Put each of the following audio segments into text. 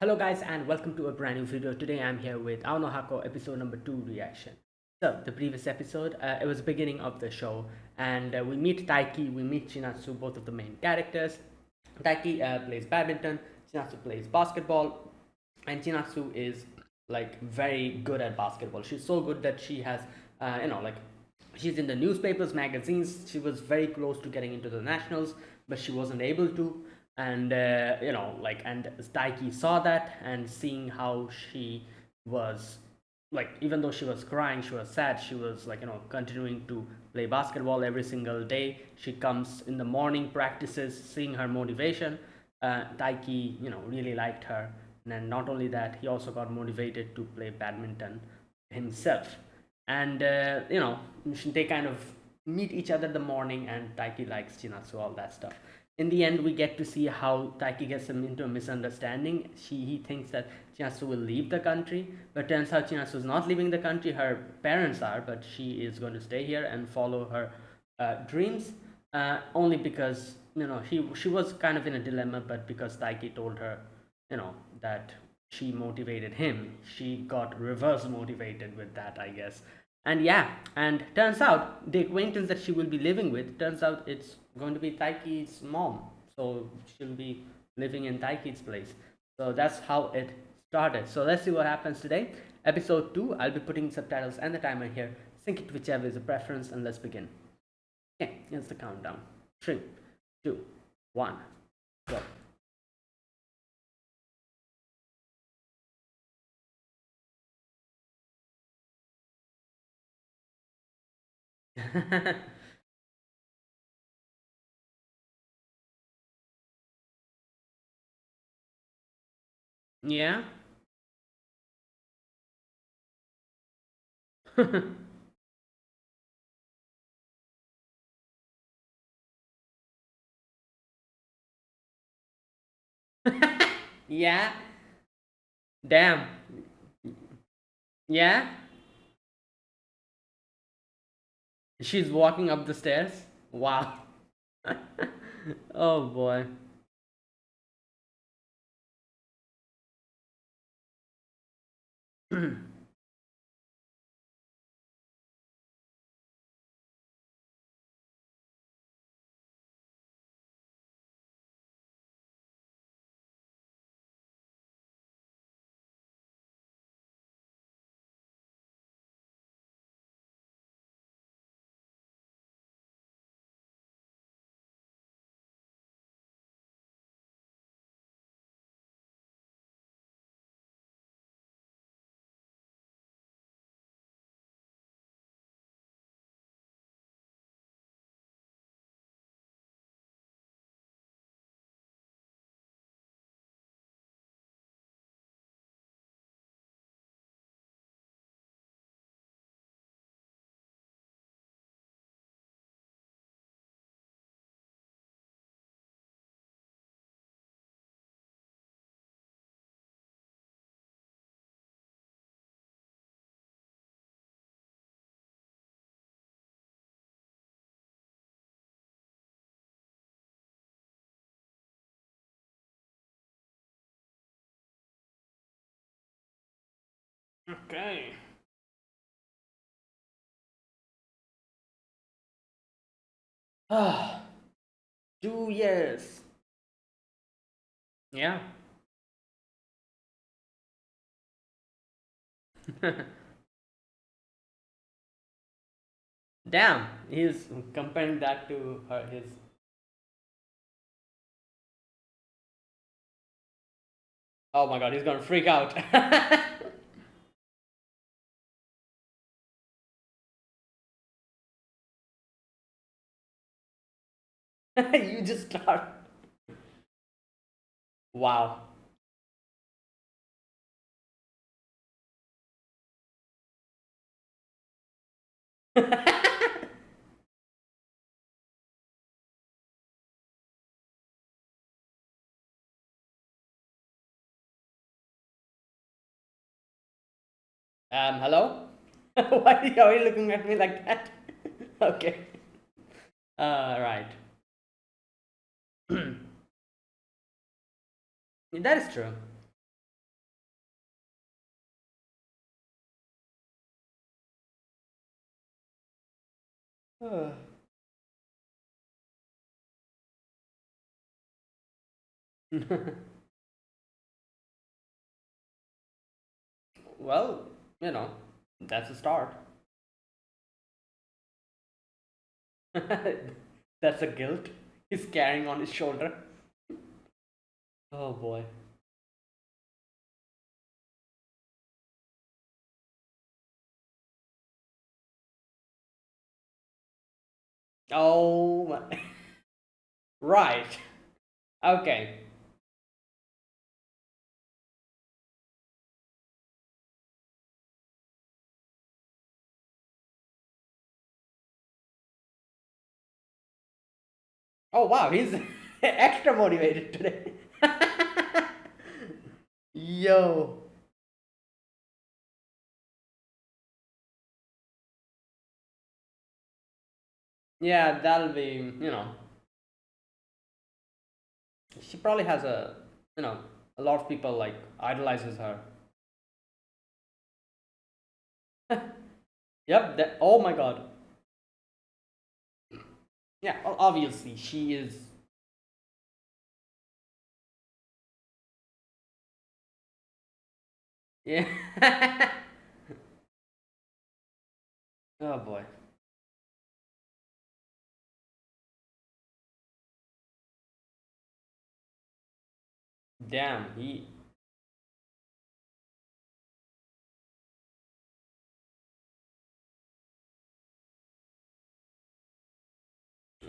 Hello guys and welcome to a brand new video. Today I'm here with Hako episode number 2 reaction. So the previous episode, it was the beginning of the show and we meet Taiki, we meet Chinatsu, both of the main characters. Taiki plays badminton, Chinatsu plays basketball, and Chinatsu is like very good at basketball. She's so good that she has, like she's in the newspapers, magazines. She was very close to getting into the nationals, but she wasn't able to. And and Daiki saw that, and seeing how she was like, even though she was crying, she was sad, she was like, continuing to play basketball every single day. She comes in the morning practices, seeing her motivation. Daiki, really liked her, and then not only that, he also got motivated to play badminton himself. And they kind of meet each other in the morning, and Taiki likes Chinatsu, all that stuff. In the end, we get to see how Taiki gets him into a misunderstanding. He thinks that Chinatsu will leave the country, but turns out Chinatsu is not leaving the country. Her parents are, but she is going to stay here and follow her dreams. Only because she was kind of in a dilemma, but because Taiki told her, that she motivated him, she got reverse motivated with that, I guess. And yeah, and turns out the acquaintance that she will be living with, turns out it's going to be Taiki's mom. So she'll be living in Taiki's place. So that's how it started. So let's see what happens today. Episode 2, I'll be putting subtitles and the timer here. Sync it whichever is a preference, and let's begin. Okay, here's the countdown. 3, 2, 1, go. Yeah. Yeah. Damn. Yeah. She's walking up the stairs. Wow. Oh boy. Okay. Ah, 2 years. Yeah. Damn, he's comparing that to her his. Oh my god, he's gonna freak out. You just start. Wow. Hello? Why are you looking at me like that? Okay. Right. That is true. Well, you know, that's a start. That's a guilt he's carrying on his shoulder. Oh boy. Oh my. Right. Okay. Oh wow, he's extra motivated today. Yo. Yeah, that'll be, she probably has you know, a lot of people like idolizes her. Yep, that, oh my god. Yeah, obviously she is. Yeah. Oh boy. Damn, he.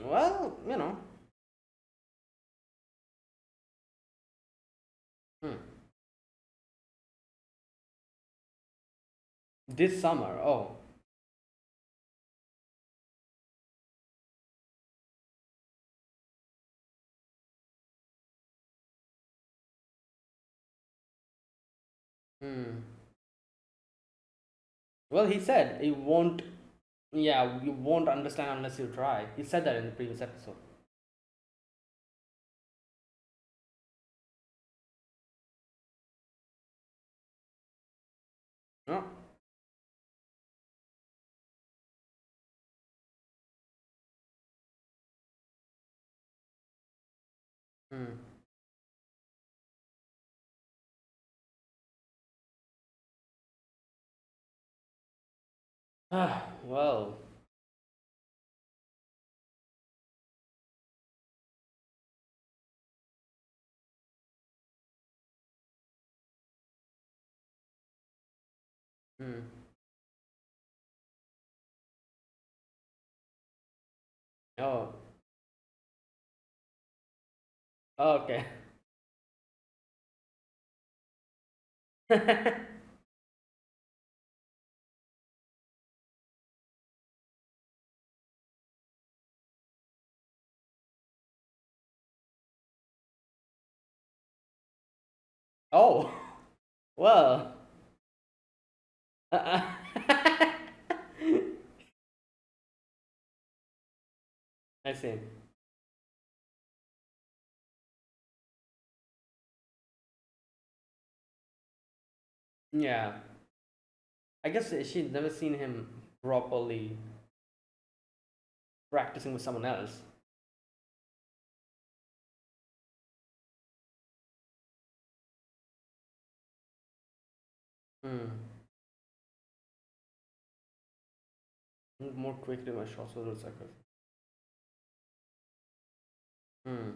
Well, hmm. This summer. Oh. Hmm. Well, he said he won't. Yeah, you won't understand unless you try. He said that in the previous episode. No. Hmm. Ah, well. Hmm. Oh. Okay. Oh. Well. Uh-uh. I see. Yeah. I guess she'd never seen him properly practicing with someone else. Hmm. Move more quickly, my shots will recycle. Hmm.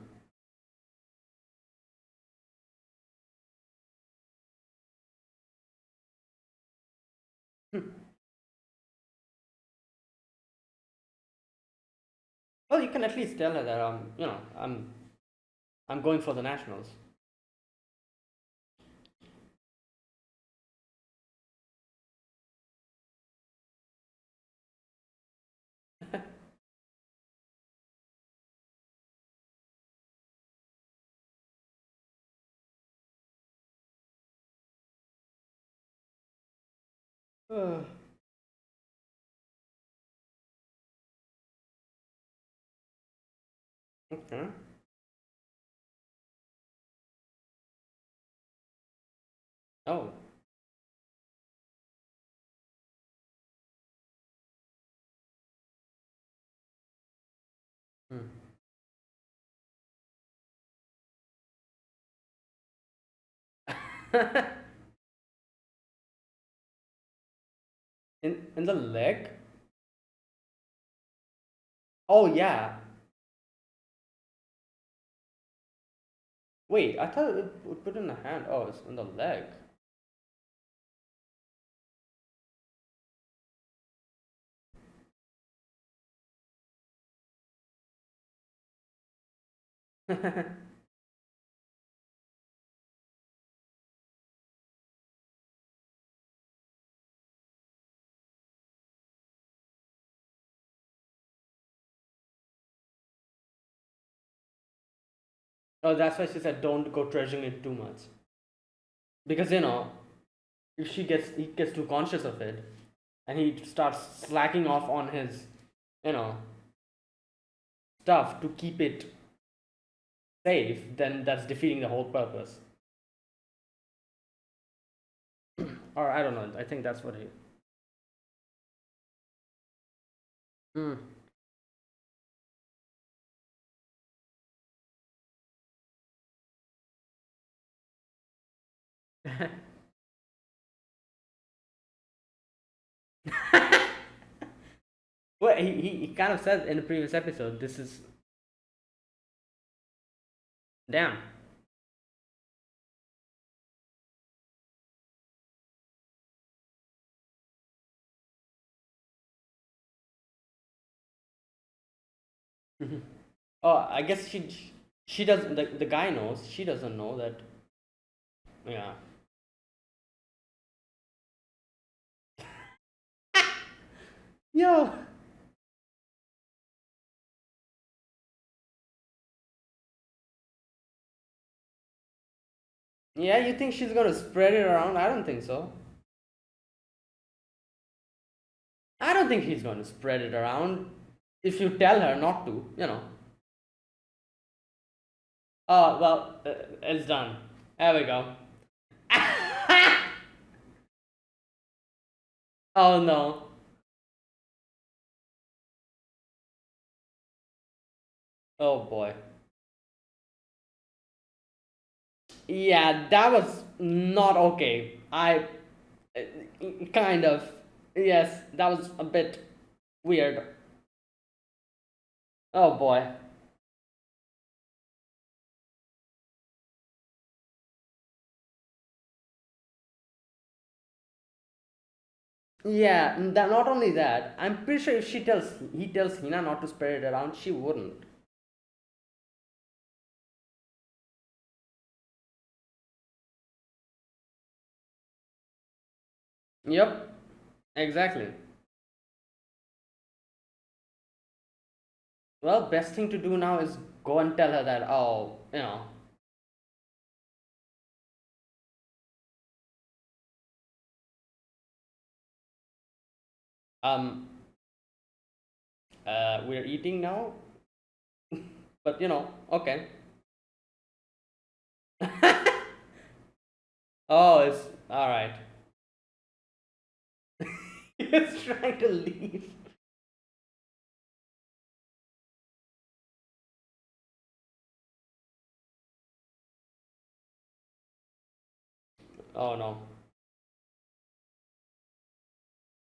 Well, you can at least tell her that I'm going for the nationals. Okay. Oh. Hmm. In the leg? Oh yeah. Wait, I thought it would put in the hand. Oh, it's in the leg. Oh, that's why she said don't go treasuring it too much. Because if he gets too conscious of it, and he starts slacking off on his, you know, stuff to keep it safe, then that's defeating the whole purpose. Or I don't know. I think that's what he. Hmm. Well, he kind of said in the previous episode, this is damn. Oh, I guess she doesn't. The guy knows. She doesn't know that. Yeah. Yo. Yeah, you think she's gonna spread it around? I don't think so. I don't think he's gonna spread it around if you tell her not to. Oh well, it's done. There we go. Oh no. Oh boy. Yeah, that was not okay. Uh, kind of. Yes, that was a bit weird. Oh boy. Yeah, not only that, I'm pretty sure if he tells Hina not to spread it around, she wouldn't. Yep, exactly. Well, best thing to do now is go and tell her that, um, we're eating now, but okay. Oh, it's all right. He's trying to leave. Oh no.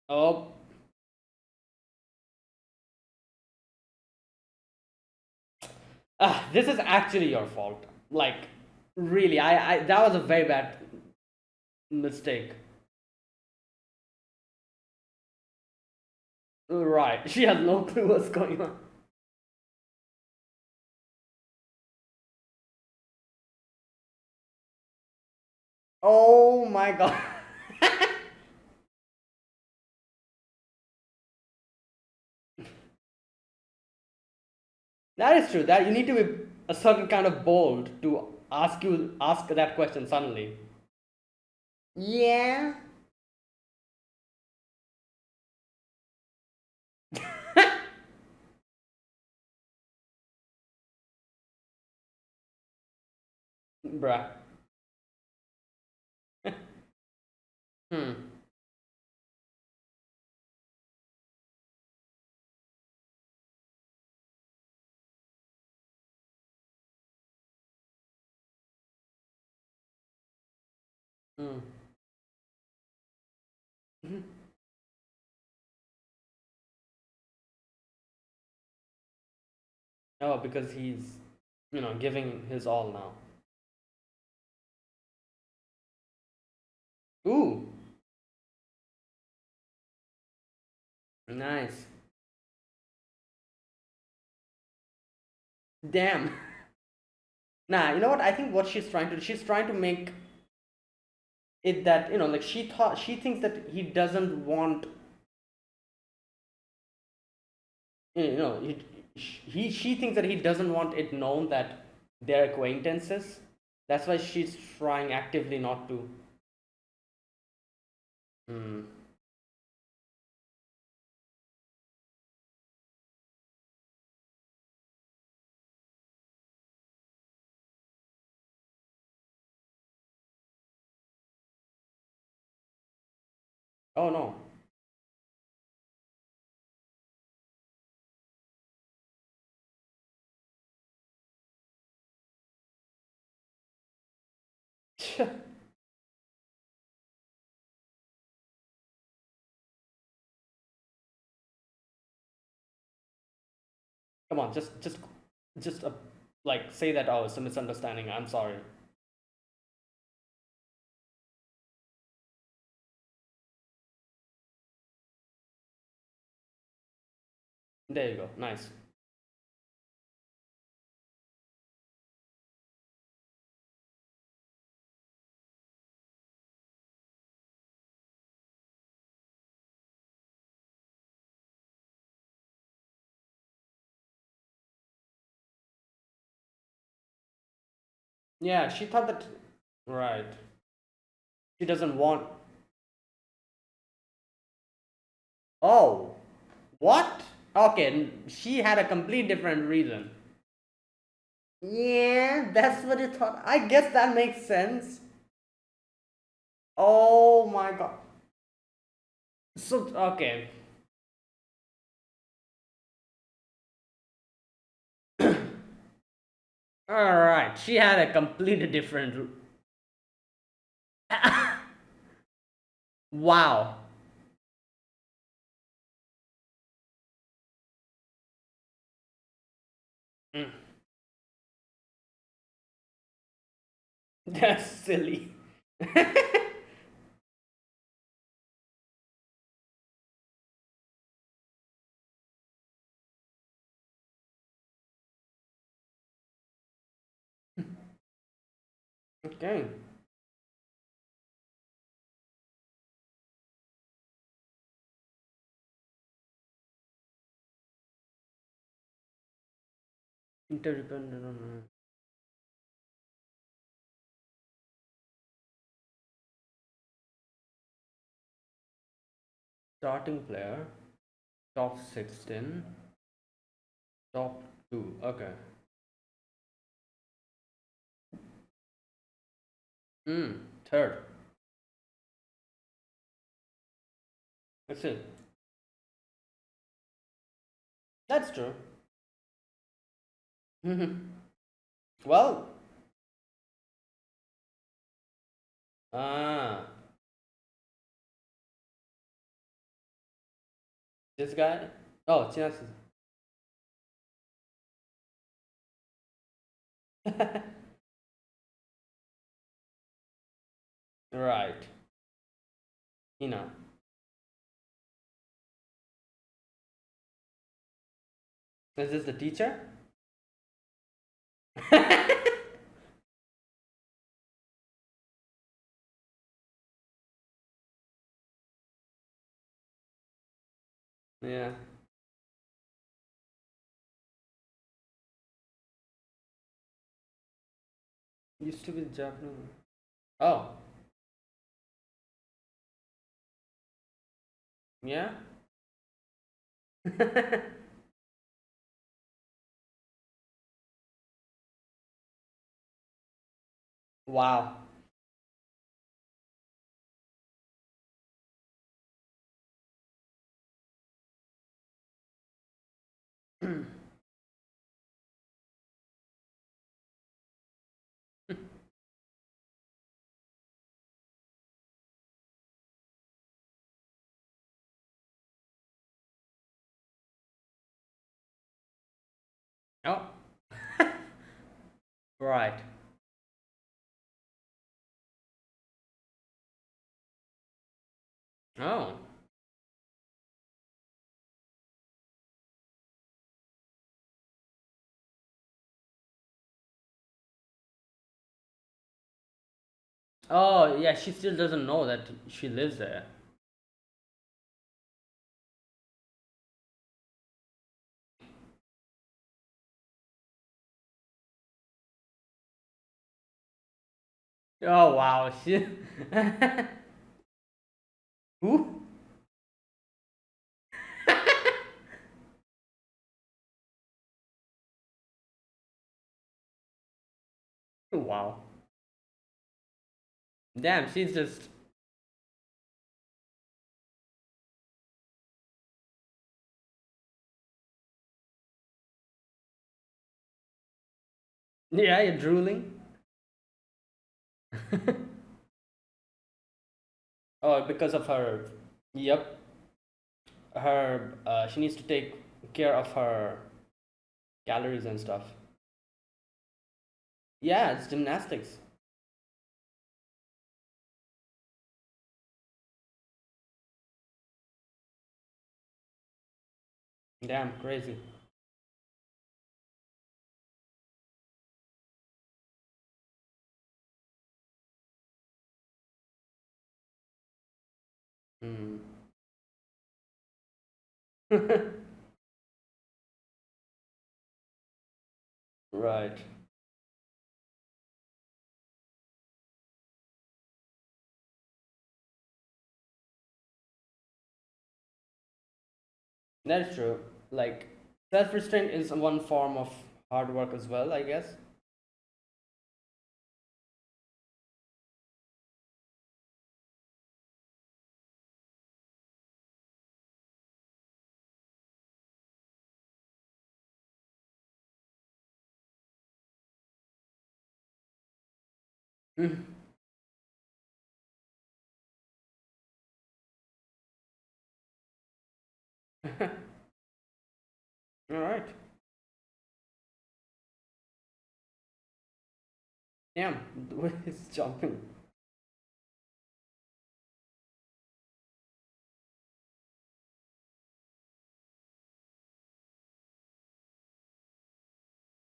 Oh, this is actually your fault. Like, really, I that was a very bad mistake. Right, she has no clue what's going on. Oh my god. That is true. That you need to be a certain kind of bold to ask that question suddenly. Yeah. Bruh. Hmm. Mm. Mhm. Oh, because he's, giving his all now. Ooh, nice. Damn. Nah, you know what? I think what she's trying to make it that, like she thinks that he doesn't want, you know, she thinks that he doesn't want it known that they're acquaintances. That's why she's trying actively not to. Hmm. Oh no. Come on, just like say that. Oh, it's a misunderstanding. I'm sorry. There you go. Nice. Yeah, she thought that. Right. She doesn't want. Oh, what? Okay, she had a complete different reason. Yeah, that's what you thought. I guess that makes sense. Oh my god. So, okay. Alright, she had a completely different. Wow. Mm, that's silly. Okay. Interdependent on starting player, top 16, top 2. Okay. Third. Let's see. That's true. Well, ah, this guy. Oh, chances. Right. You know. Is this the teacher? Yeah. Used to be Japanese. Oh, yeah. Wow. Oh, right. Oh. Oh, yeah, she still doesn't know that she lives there. Oh, wow. She. Who? Wow. Damn, she's just. Yeah, you're drooling. Oh, because of her. Yep. Her. She needs to take care of her calories and stuff. Yeah, it's gymnastics. Damn, crazy. Hmm. Right. That is true. Like, self restraint is one form of hard work as well, I guess. Mhm. All right. Damn, the way it's jumping.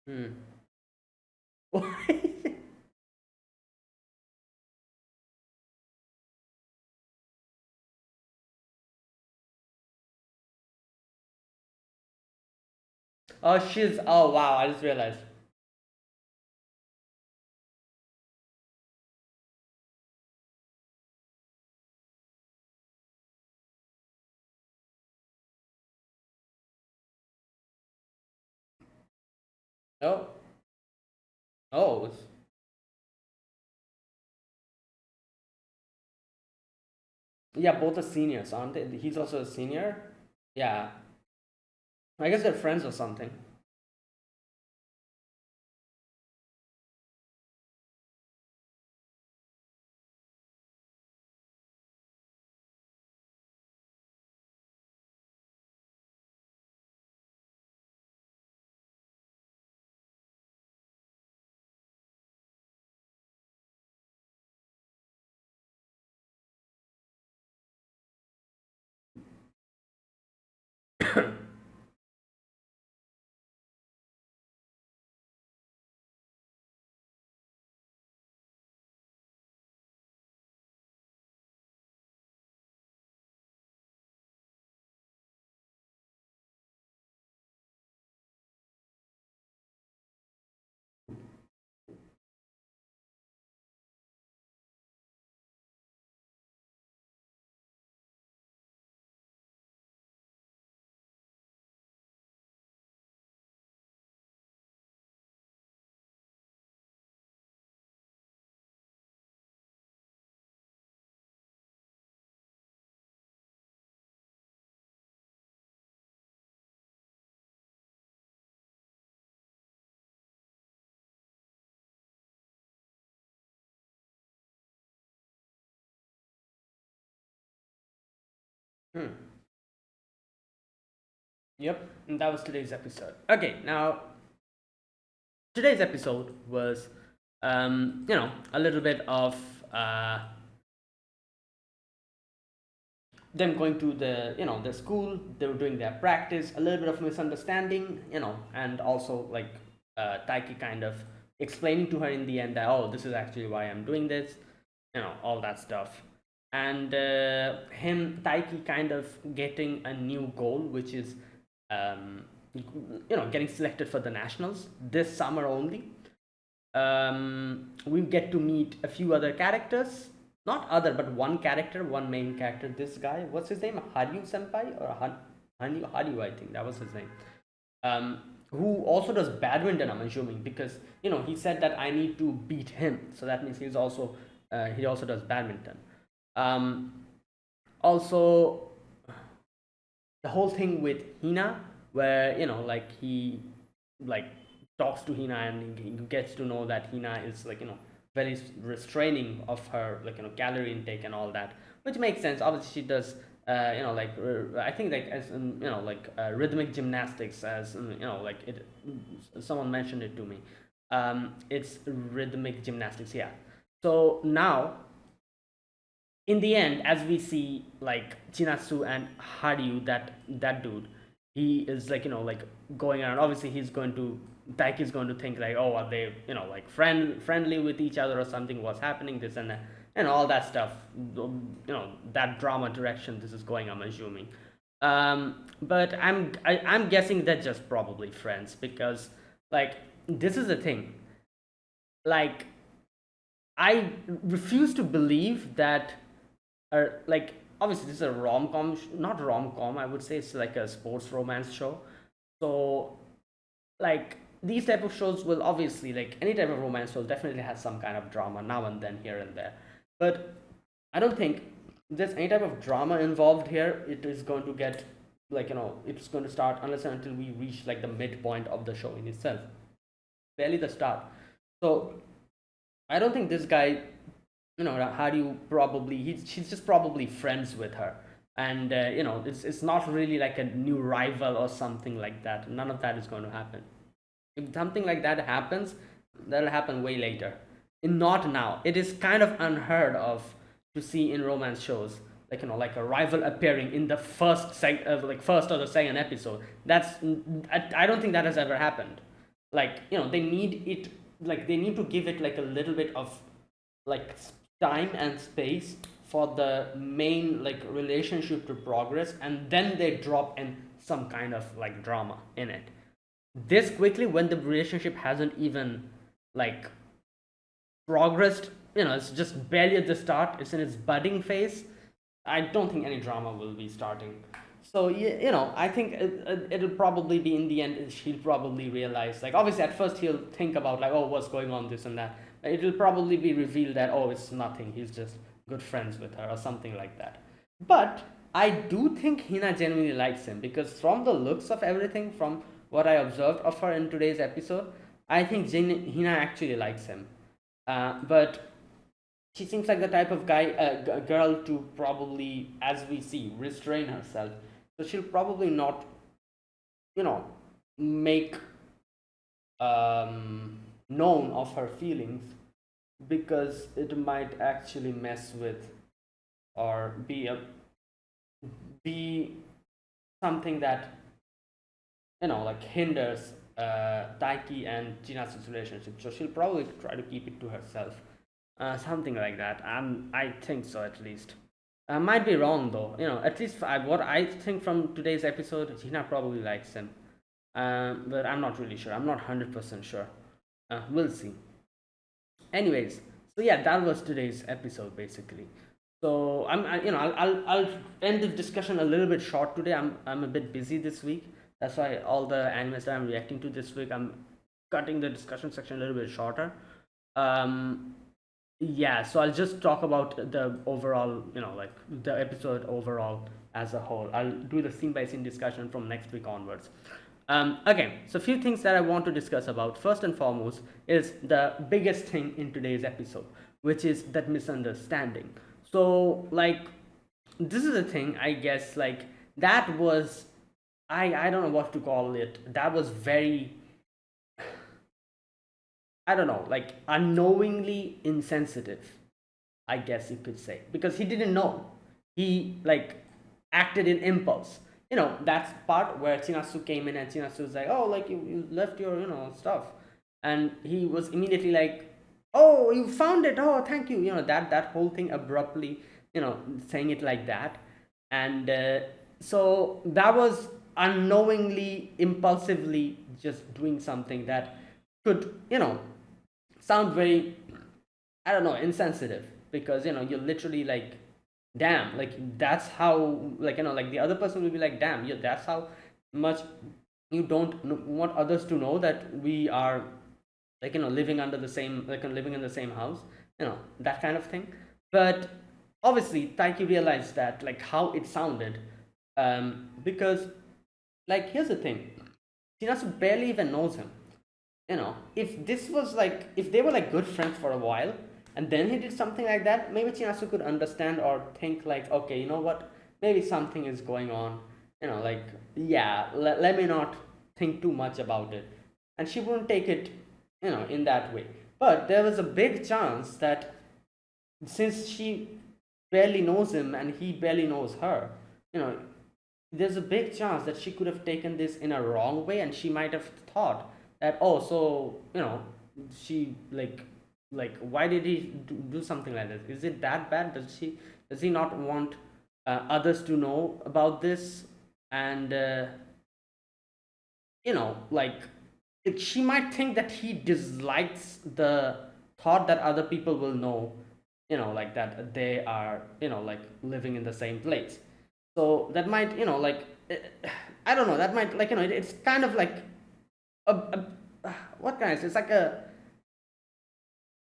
Hmm. Oh, she's. Oh, wow, I just realized. Oh, oh. Yeah, both are seniors, aren't they? He's also a senior. Yeah. I guess they're friends or something. Hmm. Yep, and that was today's episode. Okay, now today's episode was, a little bit of uh, them going to the school. They were doing their practice, a little bit of misunderstanding, and also like Taiki kind of explaining to her in the end that, oh, this is actually why I'm doing this, all that stuff. And him Taiki kind of getting a new goal, which is getting selected for the nationals this summer only. We get to meet a few other characters, not other, but one character, one main character. This guy, what's his name? Haryu Senpai or Haryu, I think that was his name. Um, who also does badminton, I'm assuming, because he said that I need to beat him, so that means he also does badminton. Um, Also, the whole thing with Hina, where like he like talks to Hina and he gets to know that Hina is like very restraining of her like calorie intake and all that, which makes sense. Obviously, she does I think like as rhythmic gymnastics, as like it. Someone mentioned it to me. It's rhythmic gymnastics, yeah. So now in the end, as we see like Chinatsu and Haryu, that dude, he is like like going around. Obviously, he's going to Taiki is going to think like, oh, are they like friendly with each other or something? What's happening? This and that, and all that stuff. That drama direction this is going. I'm assuming. But I'm guessing they're just probably friends because like this is the thing. Like I refuse to believe that like obviously this is a rom-com, not rom-com, I would say it's like a sports romance show. So like these type of shows will obviously, like any type of romance show definitely has some kind of drama now and then here and there, but I don't think there's any type of drama involved here. It is going to get like it's going to start unless and until we reach like the midpoint of the show in itself, barely the start. So I don't think this guy, how do you probably she's just probably friends with her, and it's not really like a new rival or something like that. None of that is going to happen. If something like that happens, that'll happen way later, and not now. It is kind of unheard of to see in romance shows, like like a rival appearing in the like first or the second episode. I don't think that has ever happened. Like they need it, like they need to give it like a little bit of like time and space for the main like relationship to progress, and then they drop in some kind of like drama in it this quickly when the relationship hasn't even like progressed. It's just barely at the start, it's in its budding phase. I don't think any drama will be starting. So I think it'll probably be in the end. He'll probably realize, like obviously at first he'll think about like, oh, what's going on, this and that. It'll probably be revealed that, oh, it's nothing. He's just good friends with her or something like that. But I do think Hina genuinely likes him, because from the looks of everything, from what I observed of her in today's episode, I think Hina actually likes him. But she seems like the type of girl to probably, as we see, restrain herself. So she'll probably not, make known of her feelings, because it might actually mess with, or be something that like hinders Taiki and Chinatsu's relationship. So she'll probably try to keep it to herself, something like that. I think so, at least. I might be wrong though. At least what I think from today's episode, Hina probably likes him, but I'm not really sure. I'm not 100% sure. We'll see. Anyways, so yeah, that was today's episode basically. So I'll end the discussion a little bit short today. I'm a bit busy this week. That's why all the animes that I'm reacting to this week, I'm cutting the discussion section a little bit shorter. Um, yeah, so I'll just talk about the overall, like the episode overall as a whole. I'll do the scene by scene discussion from next week onwards. Okay, so a few things that I want to discuss about. First and foremost is the biggest thing in today's episode, which is that misunderstanding. So, like, this is a thing, I guess, like, that was, I don't know what to call it. That was very, I don't know, like unknowingly insensitive, I guess you could say, because he didn't know. He like acted in impulse. That's part where Chinasu came in and Chinasu was like, "Oh, like you left your stuff," and he was immediately like, "Oh, you found it! Oh, thank you!" That whole thing abruptly, saying it like that, and so that was unknowingly, impulsively just doing something that could sound very, I don't know, insensitive, because you're literally like, damn, like that's how, like like the other person will be like, damn, yeah, that's how much you don't want others to know that we are like living under the same, like living in the same house, that kind of thing. But obviously Taiki realized that, like how it sounded, because like here's the thing, Shinasu barely even knows him. If this was like, if they were like good friends for a while and then he did something like that, maybe Chinasu could understand or think like, okay, you know what, maybe something is going on, like, yeah, let me not think too much about it, and she wouldn't take it in that way. But there was a big chance that, since she barely knows him and he barely knows her, you know there's a big chance that she could have taken this in a wrong way, and she might have thought that, oh, so she like why did he do something like this? Is it that bad? Does he not want others to know about this? And like she might think that he dislikes the thought that other people will know, like that they are like living in the same place. So that might I don't know, that might, like it's kind of like what kind of,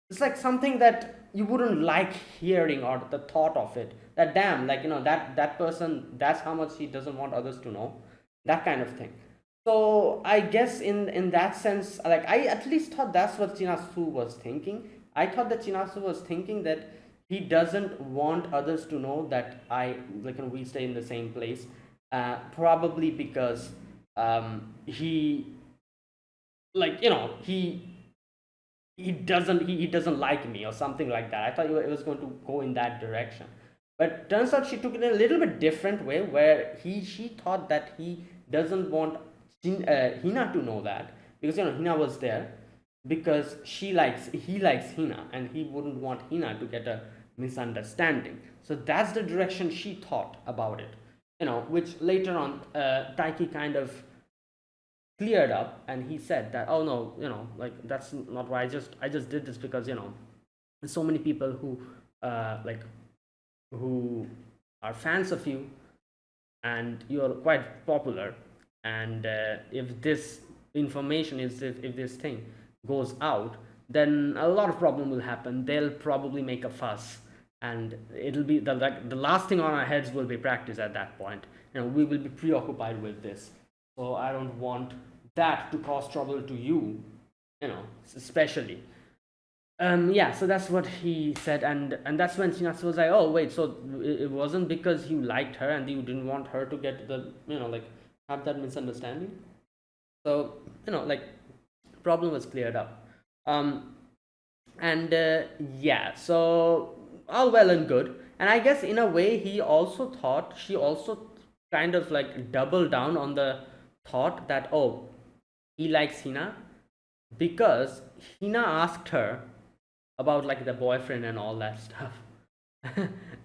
it's like something that you wouldn't like hearing, or the thought of it, that damn, like that person, that's how much he doesn't want others to know, that kind of thing. So I guess in that sense, like I at least thought that's what Chinasu was thinking. I thought that Chinasu was thinking that he doesn't want others to know that I like we stay in the same place, probably because he, like he doesn't like me or something like that. I thought it was going to go in that direction, but turns out she took it in a little bit different way, where she thought that he doesn't want Hina to know that, because Hina was there, because he likes Hina, and he wouldn't want Hina to get a misunderstanding. So that's the direction she thought about it, which later on Taiki kind of cleared up, and he said that, oh no, like that's not why, I just did this because there's so many people who like who are fans of you, and you're quite popular, and if this information is, if this thing goes out, then a lot of problem will happen. They'll probably make a fuss, and it'll be the last thing on our heads will be practice at that point. We will be preoccupied with this, so I don't want that to cause trouble to you, especially. Yeah, so that's what he said, and that's when Shinasu was like, oh wait, so it wasn't because you liked her and you didn't want her to get the, like have that misunderstanding. So like problem was cleared up. And yeah, so all well and good, and I guess in a way she also kind of like doubled down on the thought that, oh, he likes Hina because Hina asked her about like the boyfriend and all that stuff.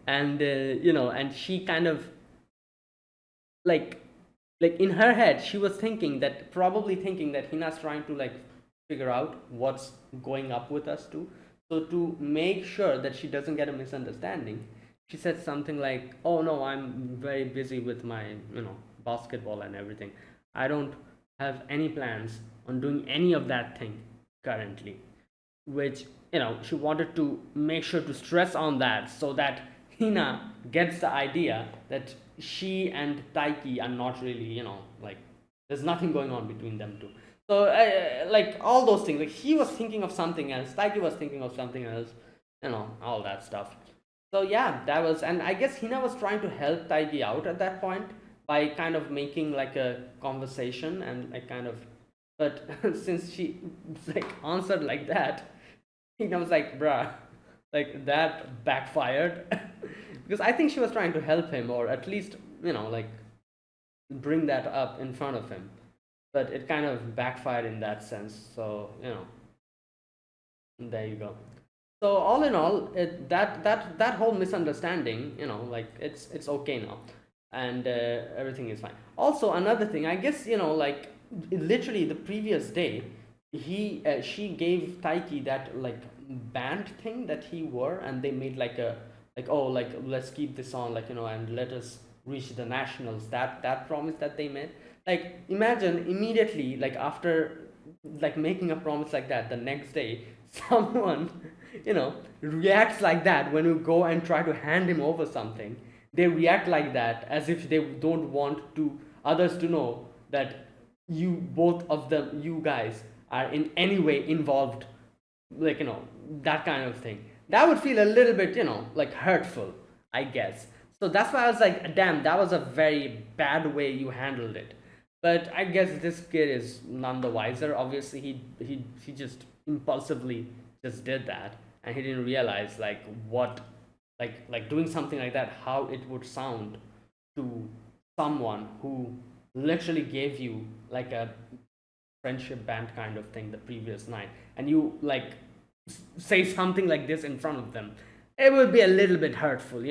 And and she kind of like in her head she was probably thinking that Hina's trying to like figure out what's going up with us too. So to make sure that she doesn't get a misunderstanding, she said something like, oh no, I'm very busy with my basketball and everything. I don't have any plans on doing any of that thing currently, which she wanted to make sure to stress on that, so that Hina gets the idea that she and Taiki are not really, like there's nothing going on between them two. So like all those things, like he was thinking of something else, Taiki was thinking of something else, all that stuff. So yeah, that was, and I guess Hina was trying to help Taiki out at that point by kind of making like a conversation and like kind of But since she like answered like that, I was like, bruh, like that backfired. Because I think she was trying to help him, or at least, like bring that up in front of him. But it kind of backfired in that sense. So, there you go. So all in all, that whole misunderstanding, like it's okay now, and everything is fine. Also, another thing, I guess, like literally the previous day, she gave Taiki that like band thing that he wore, and they made like a like, oh, like let's keep this on, like, and let us reach the nationals. That promise that they made. Like, imagine immediately, like after like making a promise like that, the next day someone reacts like that when you go and try to hand him over something. They react like that as if they don't want to others to know that you both of them you guys are in any way involved, like, that kind of thing. That would feel a little bit, like hurtful, I guess. So that's why I was like, damn, that was a very bad way you handled it. But I guess this kid is none the wiser. Obviously, he just impulsively just did that, and he didn't realize like what, like doing something like that, how it would sound to someone who literally gave you like a friendship band kind of thing the previous night, and you like say something like this in front of them. It would be a little bit hurtful,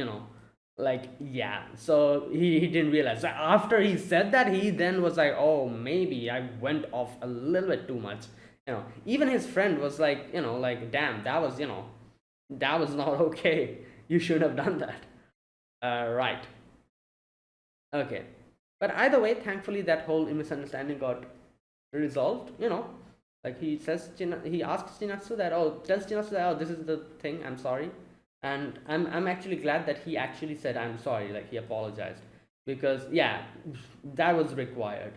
like, yeah. So he didn't realize. So after he said that, he then was like, oh, maybe I went off a little bit too much. Even his friend was like, like, damn, that was, that was not okay. You shouldn't have done that. Right. Okay. But either way, thankfully that whole misunderstanding got resolved. Like he asks Chinatsu that, oh, tells Chinatsu that, oh, this is the thing, I'm sorry. And I'm actually glad that he actually said I'm sorry, like he apologized, because yeah, that was required.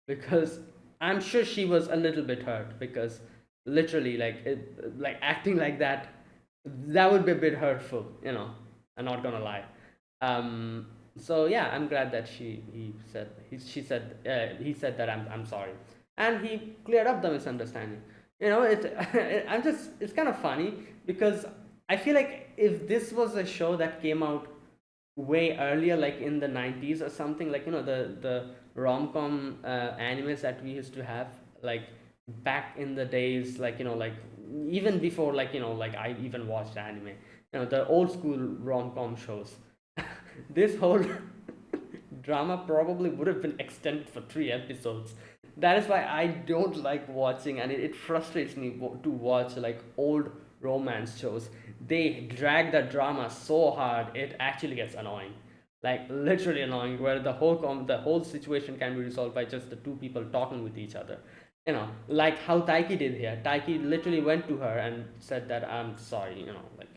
Because I'm sure she was a little bit hurt, because literally, like acting like that, that would be a bit hurtful. I'm not gonna lie. So yeah, I'm glad that he said that I'm sorry, and he cleared up the misunderstanding. It's kind of funny, because I feel like if this was a show that came out way earlier, like in the 90s or something, like, the rom-com animes that we used to have, like back in the days, like, like even before, like, like I even watched anime, the old school rom-com shows. This whole drama probably would have been extended for 3 episodes. That is why I don't like watching, and it frustrates me to watch like old romance shows. They drag the drama so hard, it actually gets annoying, like literally annoying, where the whole situation can be resolved by just the two people talking with each other. Like how Taiki did here. Taiki literally went to her and said that I'm sorry, like,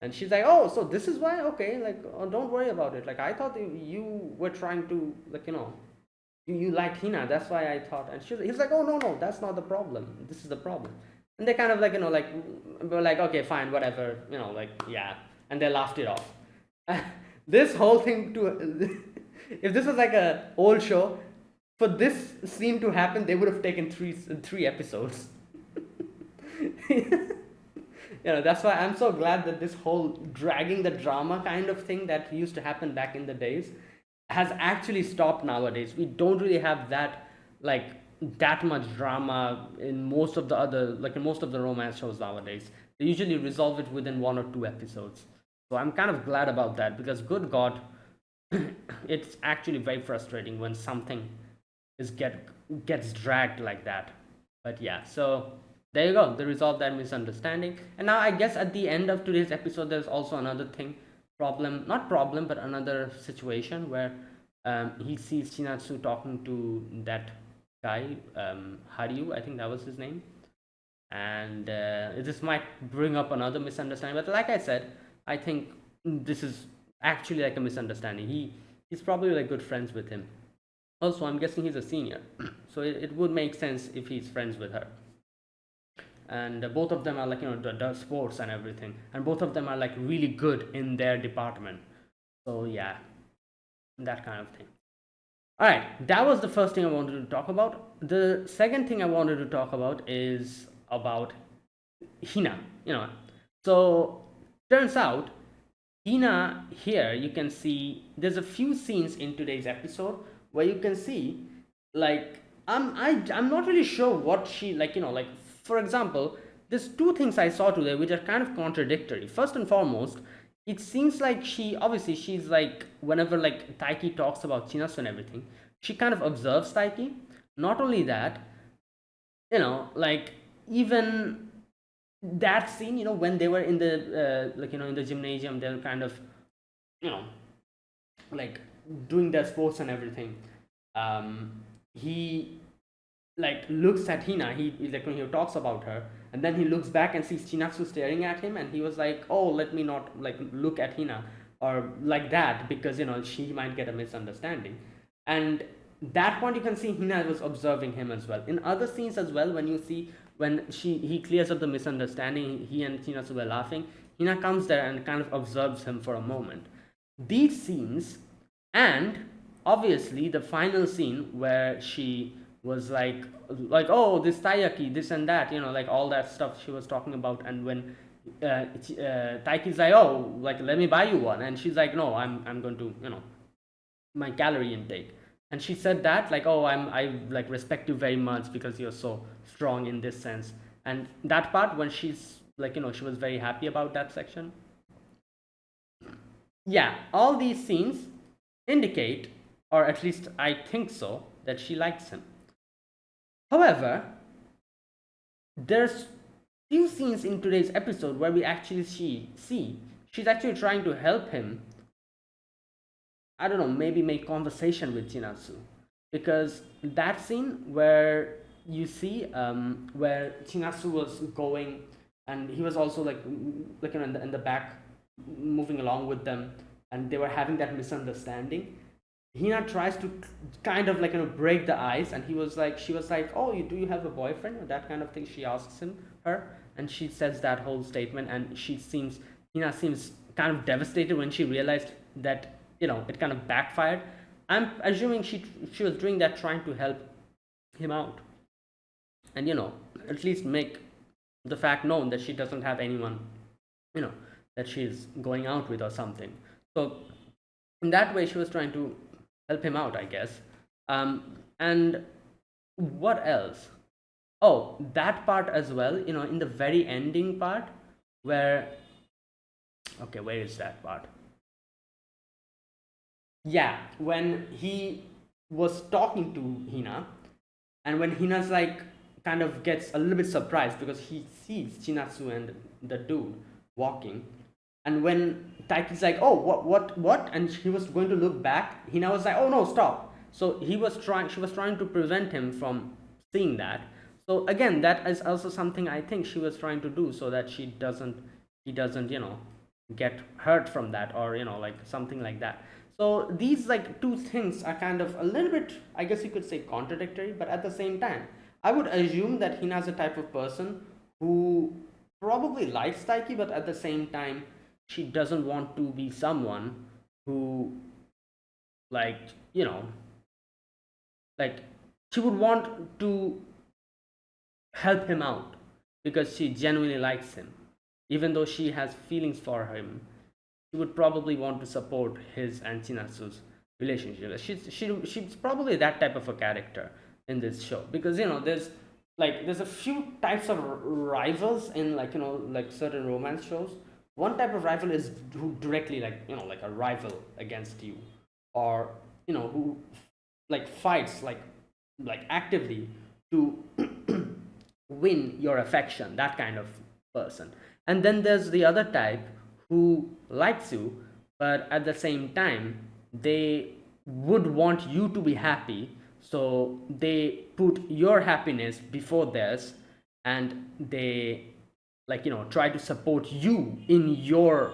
and she's like, oh, so this is why, okay, like, oh, don't worry about it, like I thought you were trying to, like, you like Hina, that's why I thought. And he's like, oh, no, that's not the problem, this is the problem. And they kind of like, like were like, okay, fine, whatever, like, yeah. And they laughed it off. This whole thing to if this was like a old show, for this scene to happen, they would have taken three episodes. That's why I'm so glad that this whole dragging the drama kind of thing that used to happen back in the days has actually stopped nowadays. We don't really have that, like, that much drama in most of the romance shows nowadays. They usually resolve it within 1 or 2 episodes. So I'm kind of glad about that, because good god, it's actually very frustrating when something gets dragged like that. But yeah, so there you go. They resolved that misunderstanding. And now I guess at the end of today's episode, there's also another thing, not problem, but another situation where he sees Chinatsu talking to that guy, Haryu, I think that was his name. And this might bring up another misunderstanding. But like I said, I think this is actually like a misunderstanding. He's probably like good friends with him. Also, I'm guessing he's a senior, so it would make sense if he's friends with her. And both of them are like, the sports and everything, and both of them are like really good in their department. So yeah, that kind of thing. All right, that was the first thing I wanted to talk about. The second thing I wanted to talk about is about Hina. You know, so turns out Hina here, you can see there's a few scenes in today's episode where you can see, like, I'm not really sure what she, like, like, for example, there's two things I saw today which are kind of contradictory. First and foremost, it seems like she, obviously she's like, whenever like Taiki talks about Chinasu and everything, she kind of observes Taiki. Not only that, like, even that scene, when they were in the like, in the gymnasium, they're kind of, you know like, doing their sports and everything. He, like, looks at Hina. Like, when he talks about her, and then he looks back and sees Chinatsu staring at him, and he was like, oh, let me not, like, look at Hina or like that, because she might get a misunderstanding. And that point, you can see Hina was observing him as well. In other scenes as well, when you see, when he clears up the misunderstanding, he and Chinatsu were laughing, Hina comes there and kind of observes him for a moment. These scenes, and obviously the final scene where she was like, oh, this taiyaki, this and that, like all that stuff she was talking about. And when Taiki's like, oh, like, let me buy you one, and she's like, no, I'm going to, my calorie intake. And she said that, like, oh, I like respect you very much because you're so strong in this sense. And that part, when she's like, she was very happy about that section. Yeah, all these scenes indicate, or at least I think so, that she likes him. However, there's few scenes in today's episode where we actually see she's actually trying to help him. I don't know, maybe make conversation with Chinatsu, because that scene where you see, where Chinatsu was going, and he was also like in the back, moving along with them, and they were having that misunderstanding. Hina tries to kind of like, break the ice, and she was like, oh, do you have a boyfriend, or that kind of thing, she asks her, and she says that whole statement, and Hina seems kind of devastated when she realized that, it kind of backfired. I'm assuming she was doing that trying to help him out, and at least make the fact known that she doesn't have anyone, that she's going out with or something. So in that way, she was trying to help him out, I guess. And what else? Oh, that part as well, in the very ending part, where, okay, where is that part? Yeah, when he was talking to Hina, and when Hina's like, kind of gets a little bit surprised because he sees Chinatsu and the dude walking, and when Taiki's like, oh, what, and he was going to look back, Hina was like, oh no, stop. So she was trying to prevent him from seeing that. So again, that is also something I think she was trying to do, so that he doesn't, get hurt from that, or like something like that. So these, like, two things are kind of a little bit, I guess you could say, contradictory, but at the same time, I would assume that Hina's a type of person who probably likes Taiki, but at the same time, she doesn't want to be someone who, like, like, she would want to help him out because she genuinely likes him. Even though she has feelings for him, she would probably want to support his and Chinatsu's relationship. She's probably that type of a character in this show, because there's a few types of rivals in, like, like certain romance shows. One type of rival is who directly, like, like a rival against you, or who, like, fights like actively to win your affection, that kind of person. And then there's the other type who likes you, but at the same time they would want you to be happy, so they put your happiness before theirs, and they, like, try to support you in your,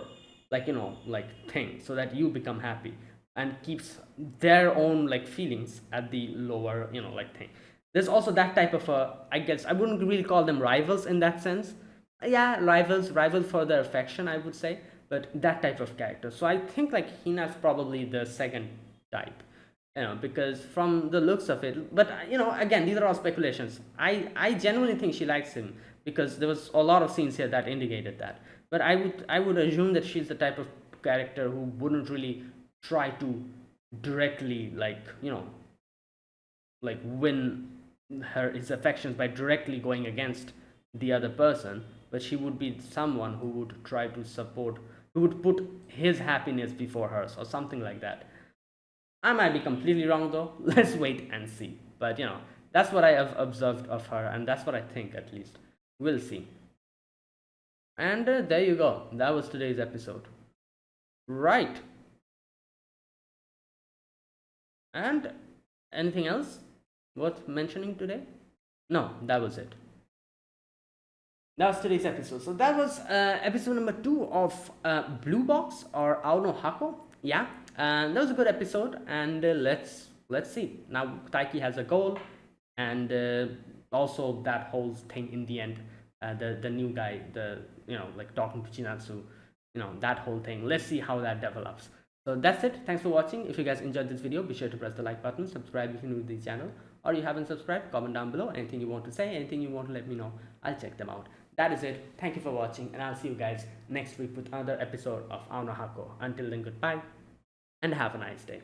like, like, thing, so that you become happy, and keeps their own, like, feelings at the lower, like, thing. There's also that type of a, I guess I wouldn't really call them rivals in that sense. Yeah, rivals for their affection, I would say, but that type of character. So I think, like, Hina's probably the second type. because from the looks of it, but again, these are all speculations. I genuinely think she likes him, because there was a lot of scenes here that indicated that. But I would assume that she's the type of character who wouldn't really try to directly, like win his affections by directly going against the other person, but she would be someone who would try to support, who would put his happiness before hers or something like that. I might be completely wrong though. Let's wait and see. But that's what I have observed of her, and that's what I think, at least. We'll see. And there you go. That was today's episode. Right. And anything else worth mentioning today? No, that was it. That was today's episode. So that was episode number 2 of Blue Box, or Aono Hako. Yeah, and that was a good episode. And let's see. Now Taiki has a goal, and also that whole thing in the end. The new guy, like talking to Chinatsu, that whole thing. Let's see how that develops. So that's it. Thanks for watching. If you guys enjoyed this video, be sure to press the like button, subscribe if you're new to the channel, or you haven't subscribed, comment down below anything you want to say, anything you want to let me know. I'll check them out. That is it. Thank you for watching, and I'll see you guys next week with another episode of Aono Hako. Until then, goodbye and have a nice day.